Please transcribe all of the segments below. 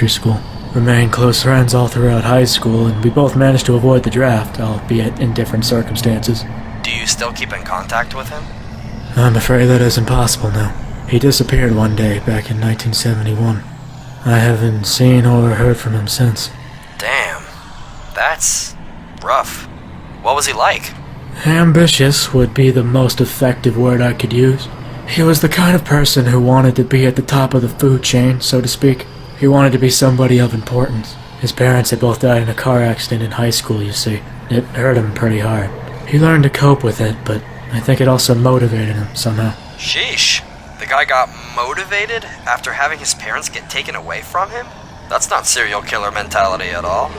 elementary school. Remained close friends all throughout high school, and we both managed to avoid the draft, albeit in different circumstances. Do you still keep in contact with him? I'm afraid that is impossible now. He disappeared one day back in 1971. I haven't seen or heard from him since. Damn. That's rough. What was he like? Ambitious would be the most effective word I could use. He was the kind of person who wanted to be at the top of the food chain, so to speak. He wanted to be somebody of importance. His parents had both died in a car accident in high school, you see. It hurt him pretty hard. He learned to cope with it, but I think it also motivated him somehow. Sheesh. The guy got motivated after having his parents get taken away from him? That's not serial killer mentality at all.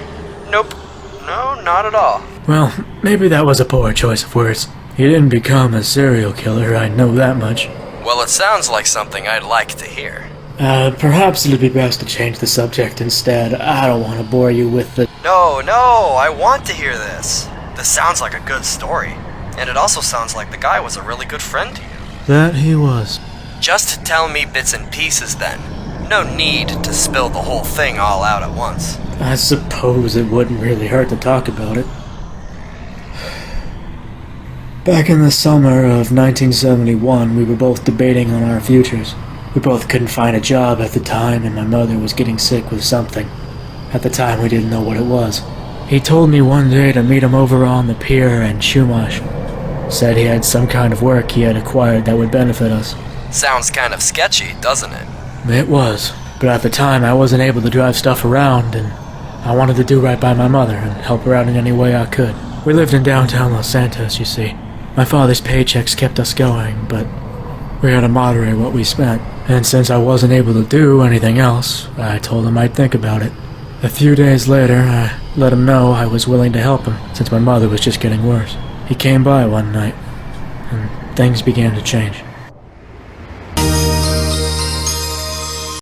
Nope. No, not at all. Well, maybe that was a poor choice of words. He didn't become a serial killer, I know that much. Well, it sounds like something I'd like to hear. Perhaps it'd be best to change the subject instead. I don't want to bore you with the... No, I want to hear this. This sounds like a good story. And it also sounds like the guy was a really good friend to you. That he was. Just tell me bits and pieces then. No need to spill the whole thing all out at once. I suppose it wouldn't really hurt to talk about it. Back in the summer of 1971, we were both debating on our futures. We both couldn't find a job at the time, and my mother was getting sick with something. At the time, we didn't know what it was. He told me one day to meet him over on the pier in Chumash. Said he had some kind of work he had acquired that would benefit us. Sounds kind of sketchy, doesn't it? It was, but at the time I wasn't able to drive stuff around, and I wanted to do right by my mother and help her out in any way I could. We lived in downtown Los Santos, you see. My father's paychecks kept us going, but we had to moderate what we spent. And since I wasn't able to do anything else, I told him I'd think about it. A few days later, I let him know I was willing to help him, since my mother was just getting worse. He came by one night, and things began to change.